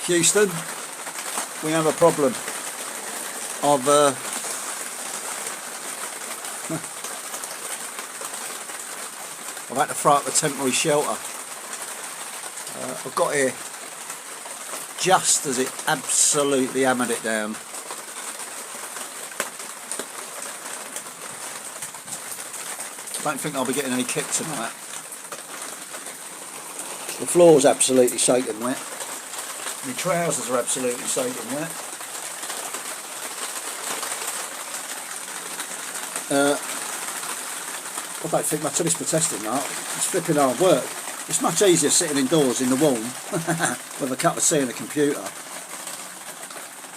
Houston, we have a problem. I've had to throw up a temporary shelter. I've got here just as it absolutely hammered it down. I don't think I'll be getting any kick tonight. The floor's absolutely soaking wet. My trousers are absolutely soaking wet. I don't think much of this protesting now. It's flipping hard work. It's much easier sitting indoors in the warm with a cup of tea and a computer,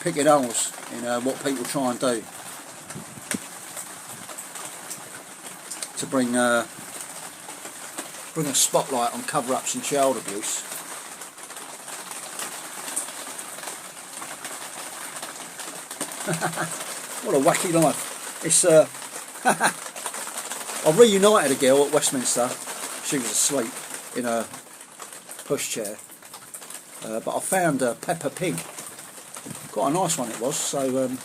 picking holes in what people try and do to bring a spotlight on cover-ups and child abuse. What a wacky life. It's I reunited a girl at Westminster. She was asleep in a pushchair, but I found a Peppa Pig. Quite a nice one it was, so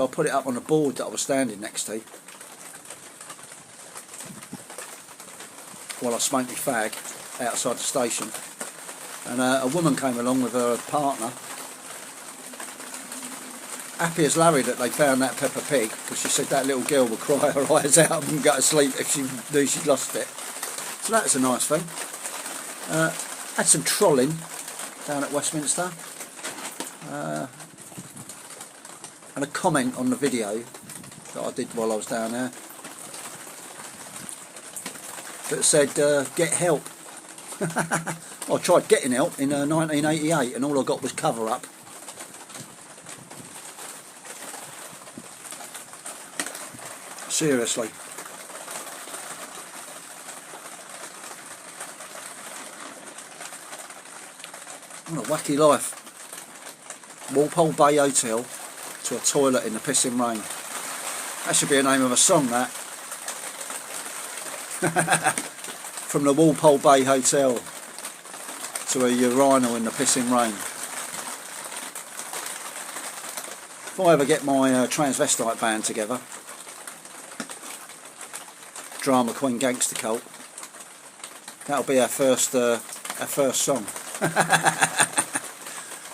I put it up on the board that I was standing next to while I smoked my fag outside the station, and a woman came along with her partner, happy as Larry that they found that Peppa Pig, because she said that little girl would cry her eyes out and go to sleep if she knew she'd lost it. So that's a nice thing. Had some trolling down at Westminster, and a comment on the video that I did while I was down there that said get help. I tried getting help in 1988 and all I got was cover up. Seriously. What a wacky life. Walpole Bay Hotel to a toilet in the pissing rain. That should be the name of a song, that. From the Walpole Bay Hotel to a urinal in the pissing rain. If I ever get my transvestite band together, Drama Queen Gangster Cult, that'll be our first song.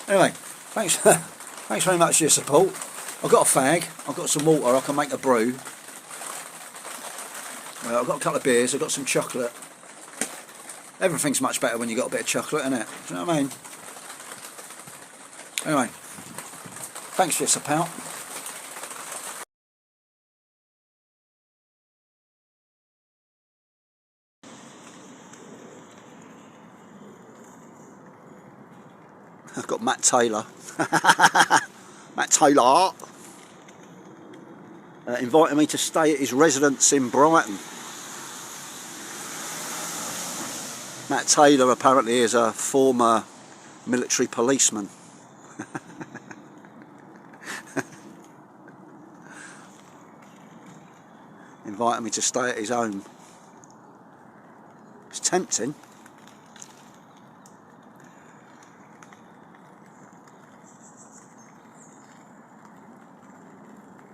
Anyway, thanks very much for your support. I've got a fag, I've got some water, I can make a brew. Well, I've got a couple of beers, I've got some chocolate. Everything's much better when you've got a bit of chocolate, isn't it? Do you know what I mean? Anyway, thanks for your support. I've got Matt Taylor. Matt Taylor inviting me to stay at his residence in Brighton. Matt Taylor apparently is a former military policeman. Inviting me to stay at his home. It's tempting.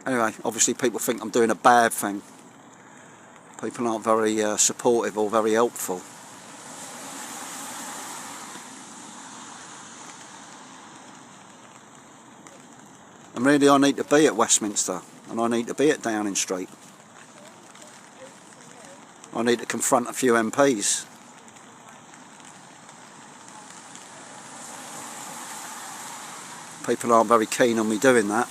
Anyway, obviously people think I'm doing a bad thing. People aren't very supportive or very helpful. And really I need to be at Westminster, and I need to be at Downing Street. I need to confront a few MPs. People aren't very keen on me doing that.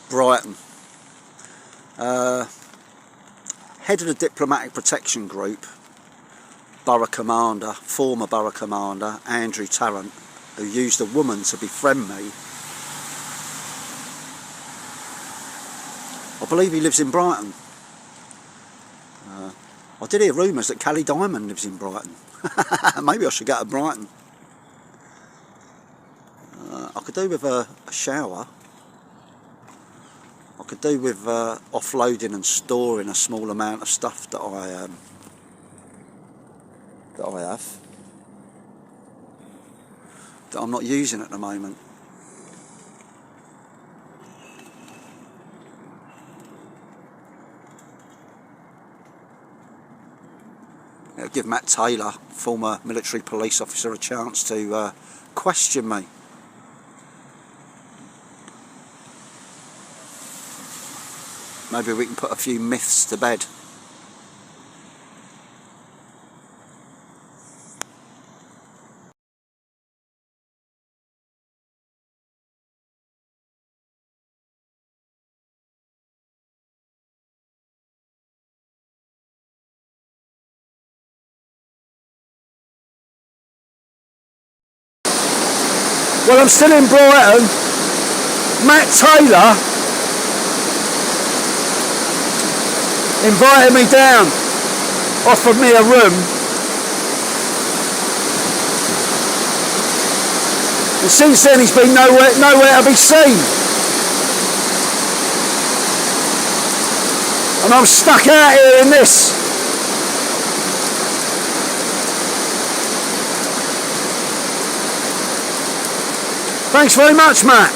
Brighton. Head of the Diplomatic Protection Group, former Borough Commander, Andrew Tarrant, who used a woman to befriend me. I believe he lives in Brighton. I did hear rumours that Callie Diamond lives in Brighton. Maybe I should go to Brighton. I could do with a shower. could do with offloading and storing a small amount of stuff that I have. That I'm not using at the moment. It'll give Matt Taylor, former military police officer, a chance to question me. Maybe we can put a few myths to bed. Well, I'm still in Brighton. Matt Taylor invited me down, offered me a room, and since then he's been nowhere to be seen. And I'm stuck out here in this. Thanks very much, Matt.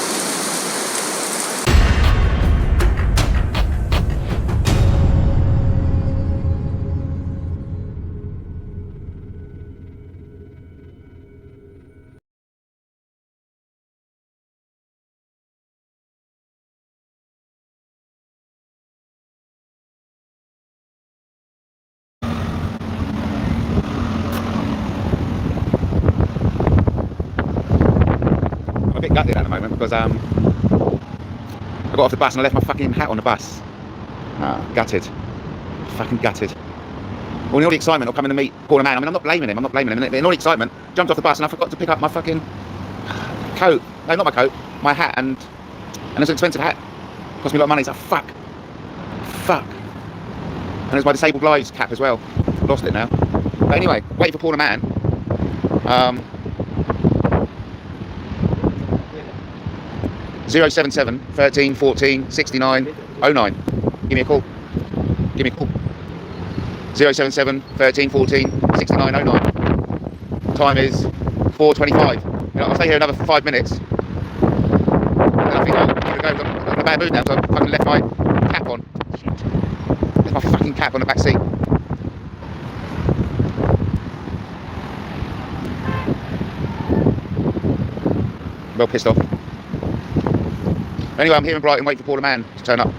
Gutted at the moment because I got off the bus and I left my fucking hat on the bus. Gutted. Fucking gutted. Well, in all the excitement of coming to meet Paula Mann, I mean, I'm not blaming him. In all the excitement, jumped off the bus and I forgot to pick up my fucking coat. No, not my coat, my hat, and it's an expensive hat. Cost me a lot of money, so fuck. And it's my disabled lives cap as well. Lost it now. But anyway, waiting for Paula Mann. 077 13 14 69 09. Give me a call. 077 13 14 69 09. Time is 4:25. I'll stay here another 5 minutes. And I think I'm going to go. I'm in a bad mood now, so I fucking left my cap on. Left my fucking cap on the back seat. Well pissed off. Anyway, I'm here in Brighton, waiting for Paula Mann to turn up.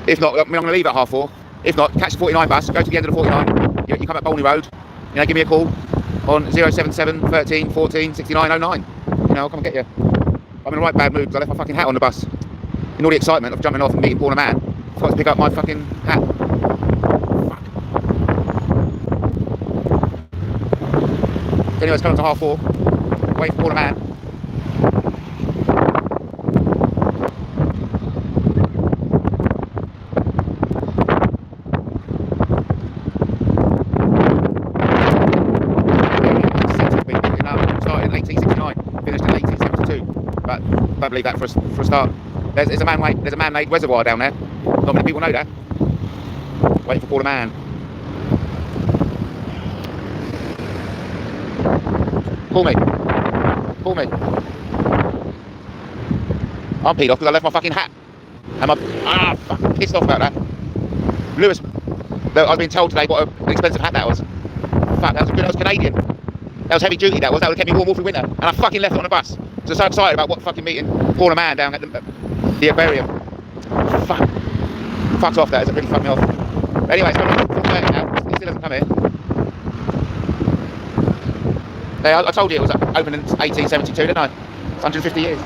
If not, I'm going to leave at 4:30. If not, catch the 49 bus, go to the end of the 49. You come up Bolney Road. Give me a call on 077 13 14 69 09. I'll come and get you. I'm in a right bad mood because I left my fucking hat on the bus. In all the excitement of jumping off and meeting Paula Mann, I forgot to pick up my fucking hat. Fuck. Anyway, it's coming up to 4:30. Waiting for Paula Mann. I believe that for a start. There's a man-made reservoir down there. Not many people know that. Waiting for Paula Mann. Call me. I'm peed off because I left my fucking hat. And I'm fucking pissed off about that. Lewis, I've been told today what an expensive hat that was. Fuck, that was Canadian. That was heavy duty, that would have kept me warm all through winter. And I fucking left it on the bus. So excited about what fucking meeting Paula Mann down at the aquarium. Fuck. Fucked off that, it's really fucked me off. But anyway, it's coming 4:30 now, it still hasn't come here. I told you it was open in 1872, didn't I? It's 150 years.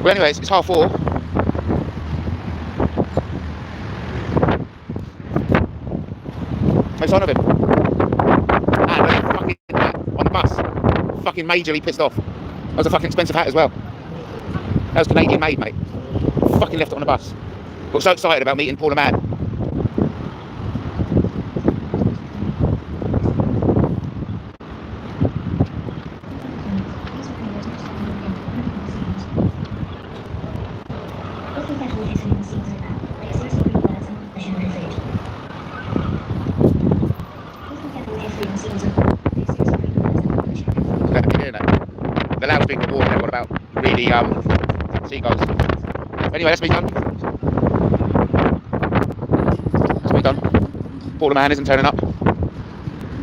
Well anyways, it's 4:30. No sign of him. And a fucking hat on the bus. Fucking majorly pissed off. That was a fucking expensive hat as well. That was Canadian made, mate. Fucking left it on the bus. Got so excited about meeting Paula Mann. The loudspeaker warning everyone about really seagulls. Anyway, that's me done. That's me done. Paula Mann isn't turning up,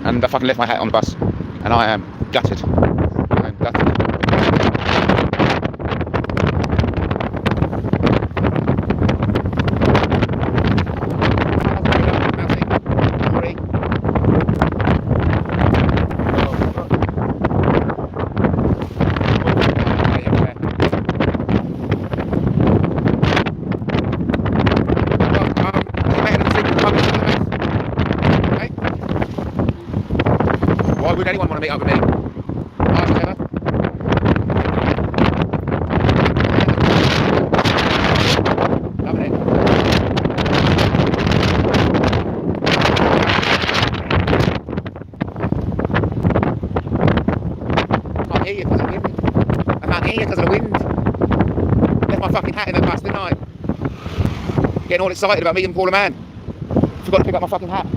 and I fucking left my hat on the bus, and I am gutted. I'm gutted. Why would anyone want to meet up with me? Ask ever. Loving it. I can't hear you because of the wind. I can't hear you because of the wind. Left my fucking hat in the bus, didn't I? Getting all excited about meeting Paula Mann. Forgot to pick up my fucking hat.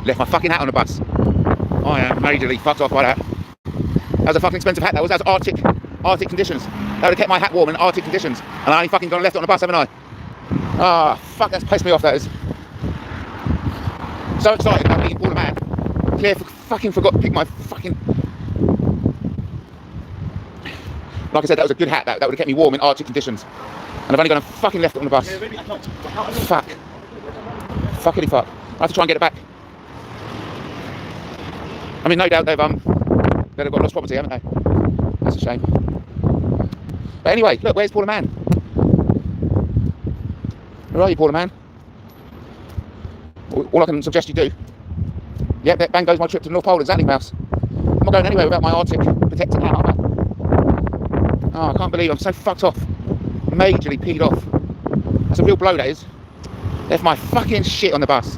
Left my fucking hat on the bus. I am majorly fucked off by that. That was a fucking expensive hat. That was Arctic conditions. That would have kept my hat warm in Arctic conditions. And I only fucking gone and left it on the bus, haven't I? Ah, fuck, that's pissed me off, that is. So excited about meeting Paula Mann. Fucking forgot to pick my fucking... Like I said, that was a good hat. That would have kept me warm in Arctic conditions. And I've only gone and fucking left it on the bus. Fuck. Fuckity fuck. I have to try and get it back. I mean, no doubt they've got lost property, haven't they? That's a shame. But anyway, look, where's Paula Mann? Where are you, Paula Mann? All I can suggest you do. Yep, bang goes my trip to the North Pole, exactly, mouse. I'm not going anywhere without my Arctic protected hat, am I? Oh, I can't believe I'm so fucked off. Majorly peed off. That's a real blow, that is. Left my fucking shit on the bus.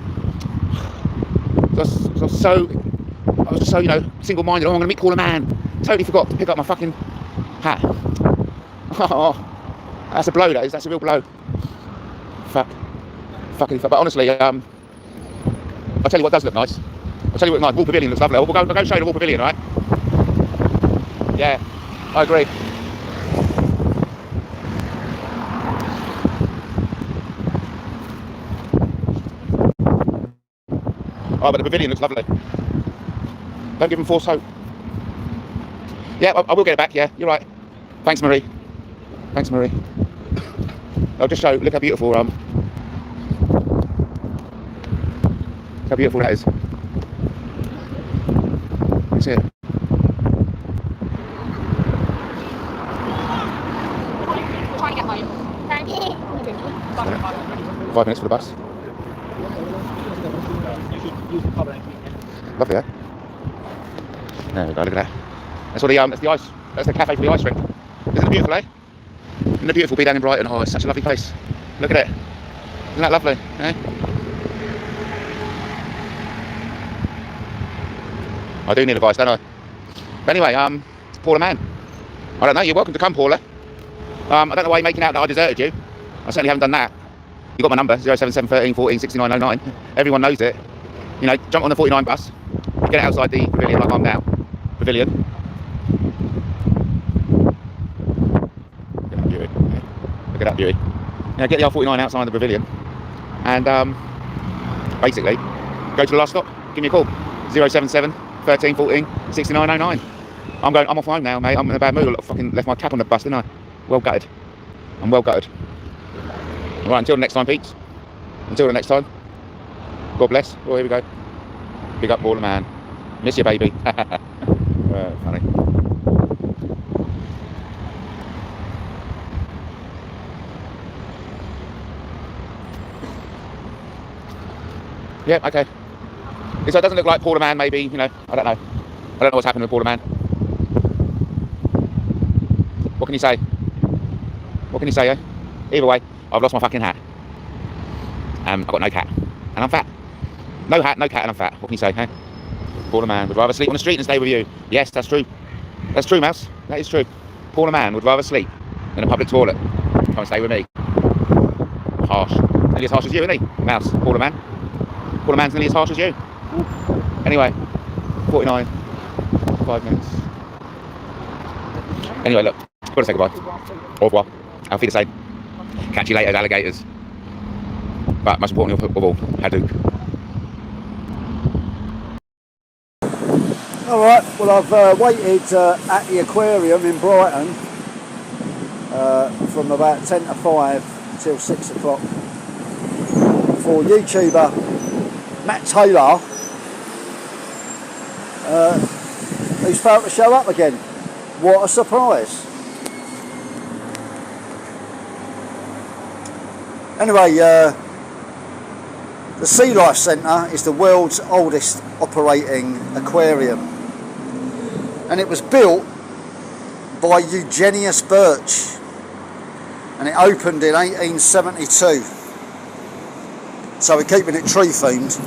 I was so, you know, single-minded. Oh, I'm going to meet Paula Mann. Totally forgot to pick up my fucking hat. Oh, that's a blow, that is. That's a real blow. Fuck. Fucking fuck. But honestly, I'll tell you what does look nice. I'll tell you what nice. Wall Pavilion looks lovely. We'll go show you the Wall Pavilion, right? Yeah, I agree. Oh, but the pavilion looks lovely. Don't give them false hope. Yeah, I will get it back, yeah, you're right. Thanks, Marie. Thanks, Marie. I'll just show, look how beautiful, look how beautiful that is. You see it? Trying to get home. 5 minutes for the bus. Lovely, eh? There we go, look at that. That's what that's the ice. That's the cafe for the ice rink. Isn't it beautiful, eh? Isn't it beautiful? Be down in Brighton. Oh, it's such a lovely place. Look at it. Isn't that lovely, eh? I do need advice, don't I? But anyway, Paula Mann. I don't know. You're welcome to come, Paula. I don't know why you're making out that I deserted you. I certainly haven't done that. You got my number, 077 13 14 6909. Everyone knows it. You know, jump on the 49 bus. Get it outside the pavilion like I'm now. Pavilion. Look at that beauty. Look at that beauty. Now get the R49 outside the pavilion. And basically, go to the last stop. Give me a call. 077 13 14 6909. I'm off home now, mate. I'm in a bad mood. I fucking left my cap on the bus, didn't I? Well gutted. I'm well gutted. Right, until the next time, Pete. Until the next time. God bless. Oh, here we go. Big up Paula Mann. Miss you, baby. Funny. Yeah, okay. So it doesn't look like Paula Mann, maybe, you know, I don't know. I don't know what's happened with Paula Mann. What can you say? What can you say, eh? Either way, I've lost my fucking hat. I've got no cat. And I'm fat. No hat, no cat, and I'm fat. What can you say, eh? Paula Mann would rather sleep on the street than stay with you. Yes, that's true. That's true, Mouse. That is true. Paula Mann would rather sleep in a public toilet. Come and stay with me. Harsh. Nearly as harsh as you, isn't he? Mouse. Paula Mann. Paula Mann's nearly as harsh as you. Anyway, 49. 5 minutes. Anyway, look. Gotta say goodbye. Au revoir. I'll feel the same. Catch you later, alligators. But most importantly of all, Haddock. Alright, well I've waited at the aquarium in Brighton from about 10 to 5 till 6 o'clock for YouTuber Matt Taylor, who's failed to show up again. What a surprise. Anyway, the Sea Life Centre is the world's oldest operating aquarium, and it was built by Eugenius Birch, and it opened in 1872, so we're keeping it tree themed.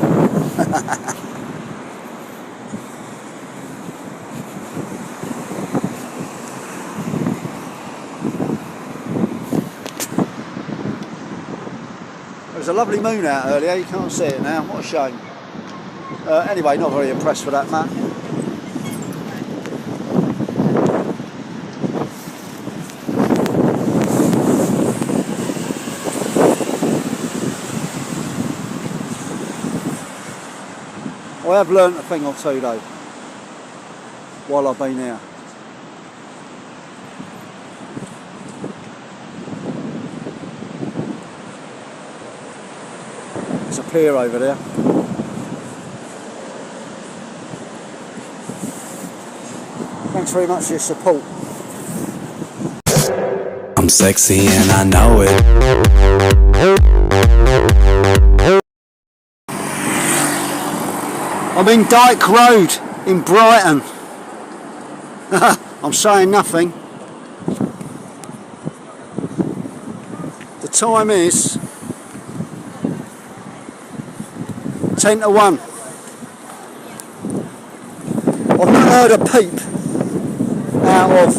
There was a lovely moon out earlier, you can't see it now, what a shame. Anyway, not very impressed with that, Matt. I have learnt a thing or two though, while I've been here. There's a pier over there. Thanks very much for your support. I'm sexy and I know it. I'm in Dyke Road in Brighton. I'm saying nothing. The time is 10 to 1. I've not heard a peep out of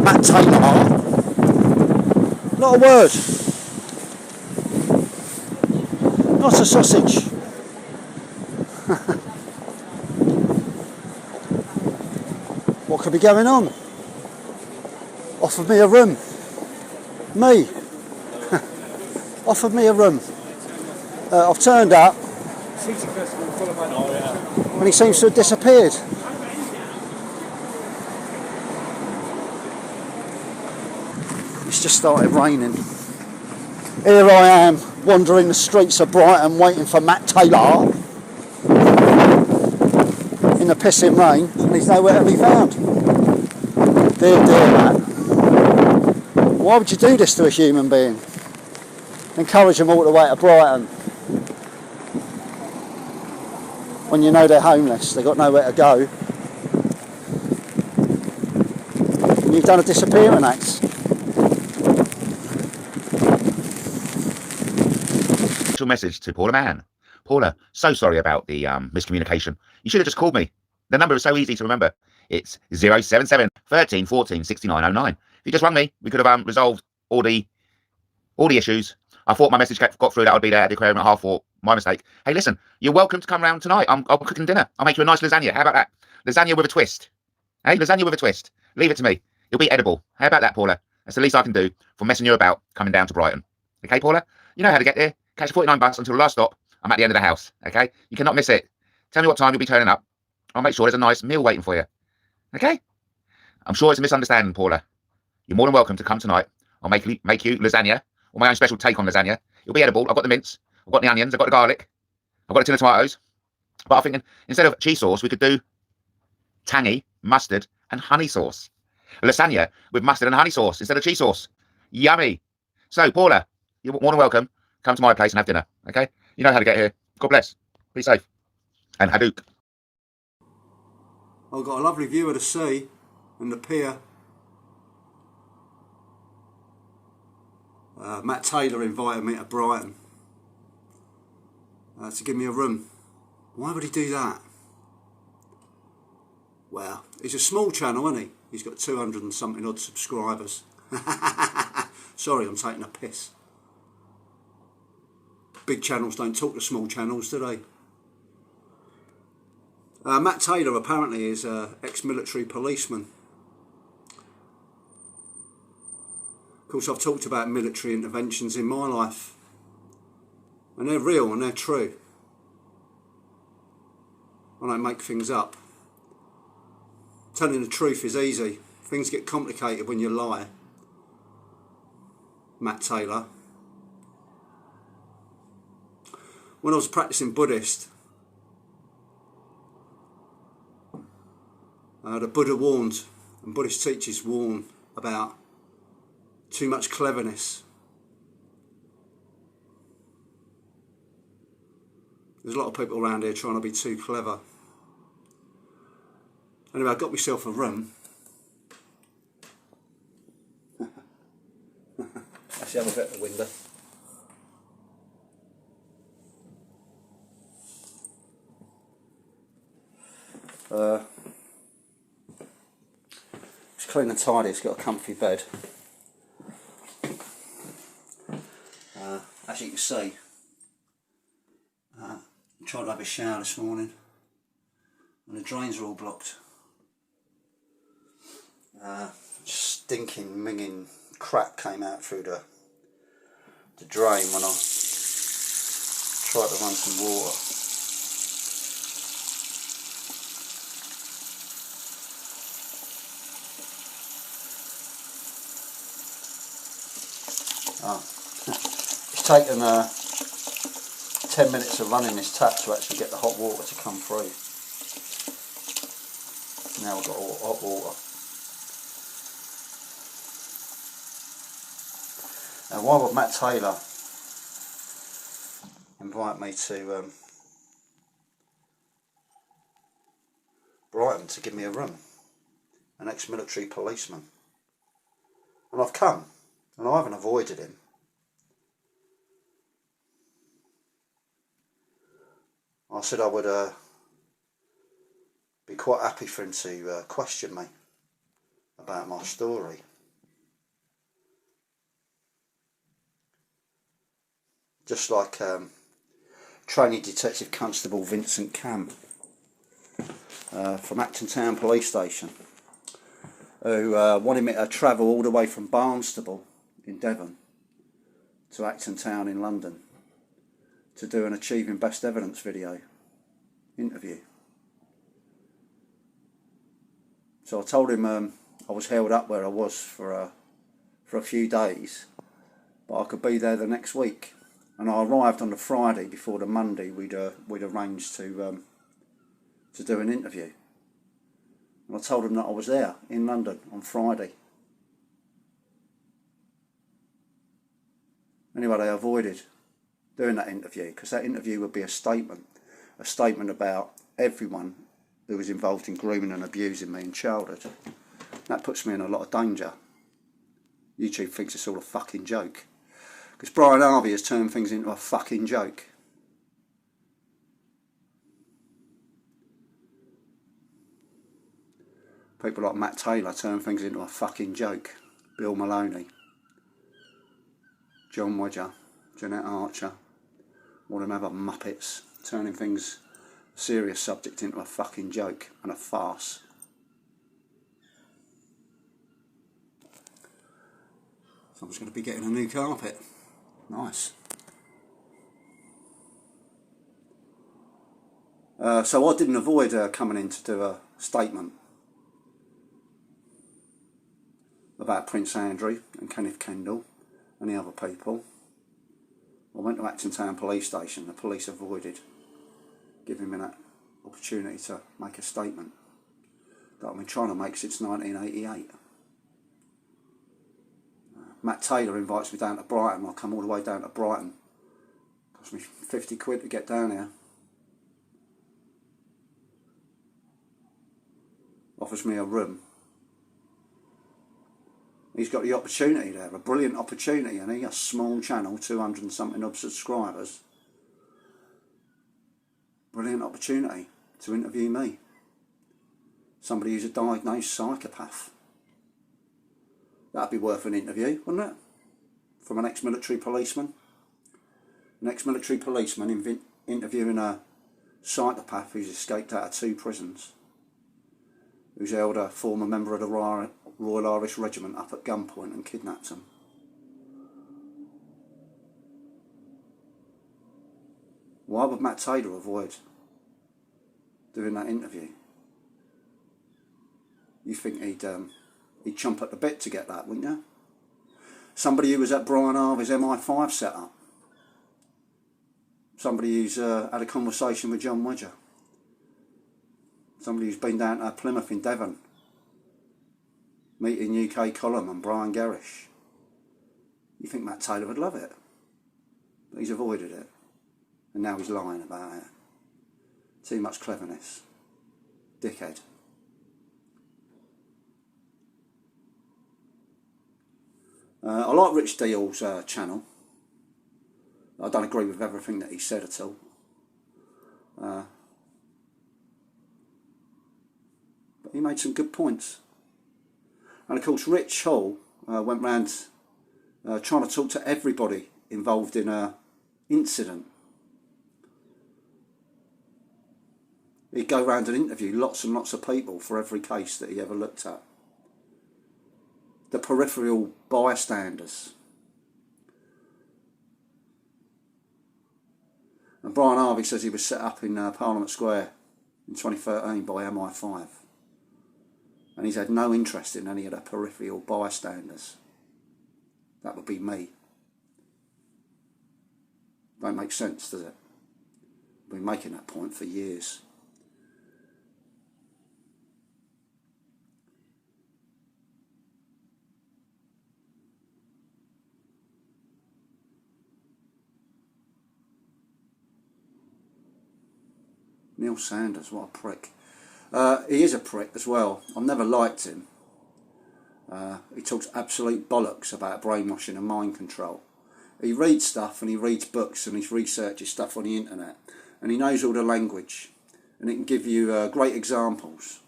Matt Taylor. Not a word. Not a sausage. What could be going on? Offered me a room. Me. Offered me a room. I've turned up and he seems to have disappeared. It's just started raining. Here I am wandering the streets of Brighton waiting for Matt Taylor in the pissing rain, and he's nowhere to be found. Dear, dear Matt. Why would you do this to a human being? Encourage them all the way to Brighton when you know they're homeless, they've got nowhere to go. And you've done a disappearing act. Message to Paula Mann. Paula, so sorry about the miscommunication. You should have just called me. The number is so easy to remember. It's 077 13 14 6909. If you just rung me, we could have resolved all the issues. I thought my message got through that I'd be there at the aquarium at 4:30. My mistake. Hey, listen, you're welcome to come round tonight. I'm cooking dinner. I'll make you a nice lasagna. How about that? Lasagna with a twist. Hey, lasagna with a twist. Leave it to me. It'll be edible. How about that, Paula? That's the least I can do for messing you about coming down to Brighton. Okay, Paula? You know how to get there. Catch a 49 bus until the last stop. I'm at the end of the house, okay? You cannot miss it. Tell me what time you'll be turning up. I'll make sure there's a nice meal waiting for you, okay? I'm sure it's a misunderstanding, Paula. You're more than welcome to come tonight. I'll make you lasagna, or my own special take on lasagna. It'll be edible. I've got the mince. I've got the onions. I've got the garlic. I've got a tin of tomatoes. But I'm thinking, instead of cheese sauce, we could do tangy mustard and honey sauce. Lasagna with mustard and honey sauce instead of cheese sauce. Yummy. So, Paula, you're more than welcome. Come to my place and have dinner, okay? You know how to get here. God bless. Be safe. And Haddock. I've got a lovely view of the sea and the pier. Matt Taylor invited me to Brighton to give me a room. Why would he do that? Well, he's a small channel, isn't he? He's got 200 and something odd subscribers. Sorry, I'm taking a piss. Big channels don't talk to small channels, do they? Matt Taylor apparently is an ex-military policeman. Of course, I've talked about military interventions in my life, and they're real and they're true. I don't make things up. Telling the truth is easy. Things get complicated when you lie. Matt Taylor. When I was practicing Buddhist, the Buddha warned, and Buddhist teachers warn about too much cleverness. There's a lot of people around here trying to be too clever. Anyway, I got myself a room. Actually, have a bit at the window. It's clean and tidy, it's got a comfy bed. As you can see, I tried to have a shower this morning and the drains are all blocked. Stinking, minging crap came out through the drain when I tried to run some water. It's taken 10 minutes of running this tap to actually get the hot water to come through. Now we've got hot water. And why would Matt Taylor invite me to Brighton to give me a room? An ex-military policeman. And I've come, and I haven't avoided him. I said I would be quite happy for him to question me about my story. Just like trainee detective constable Vincent Camp from Acton Town Police Station, who wanted me to travel all the way from Barnstable in Devon to Acton Town in London to do an Achieving Best Evidence video interview. So I told him I was held up where I was for a few days, but I could be there the next week. And I arrived on the Friday before the Monday we'd arranged to do an interview. And I told him that I was there in London on Friday. Anyway, they avoided doing that interview because that interview would be a statement about everyone who was involved in grooming and abusing me in childhood. That puts me in a lot of danger. YouTube thinks it's all a fucking joke. Because Brian Harvey has turned things into a fucking joke. People like Matt Taylor turn things into a fucking joke. Bill Maloney, John Wedger, Jeanette Archer, all them other muppets turning things, serious subject into a fucking joke and a farce. So I'm just going to be getting a new carpet. Nice. So I didn't avoid coming in to do a statement about Prince Andrew and Kenneth Kendall and the other people. I went to Acton Town Police Station. The police avoided giving me that opportunity to make a statement that I've been trying to make since 1988. Matt Taylor invites me down to Brighton. I'll come all the way down to Brighton. Cost me 50 quid to get down here. Offers me a room He's got the opportunity there, a brilliant opportunity, and a small channel, 200 and something odd subscribers. Brilliant opportunity to interview me. Somebody who's a diagnosed psychopath. That'd be worth an interview, wouldn't it? From an ex-military policeman. An ex-military policeman interviewing a psychopath who's escaped out of 2 prisons. Who's held a former member of the Royal Irish Regiment up at gunpoint and kidnapped him. Why would Matt Taylor avoid doing that interview? You think he'd chomp at the bit to get that, wouldn't you? Somebody who was at Brian Harvey's MI5 setup. Somebody who's had a conversation with John Wedger. Somebody who's been down to Plymouth in Devon, meeting UK Column and Brian Gerrish. You think Matt Taylor would love it, but he's avoided it, and now he's lying about it. Too much cleverness. Dickhead. I like Rich Deal's channel. I don't agree with everything that he said at all. But he made some good points. And of course Rich Hall went round trying to talk to everybody involved in an incident. He'd go round and interview lots and lots of people for every case that he ever looked at. The peripheral bystanders. And Brian Harvey says he was set up in Parliament Square in 2013 by MI5. And he's had no interest in any of the peripheral bystanders. That would be me. Don't make sense, does it? I've been making that point for years. Neil Sanders, what a prick. He is a prick as well. I've never liked him. He talks absolute bollocks about brainwashing and mind control. He reads stuff and he reads books and he researches stuff on the internet. And he knows all the language. And he can give you great examples.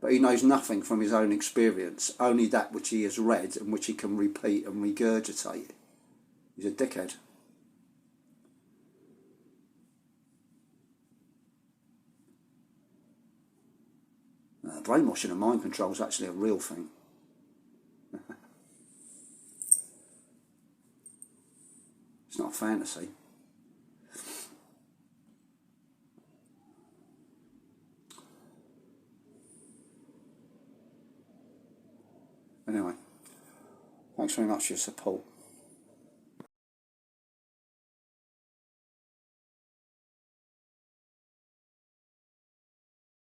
But he knows nothing from his own experience. Only that which he has read and which he can repeat and regurgitate. He's a dickhead. Brainwashing and mind control is actually a real thing. It's not a fantasy. Anyway, thanks very much for your support.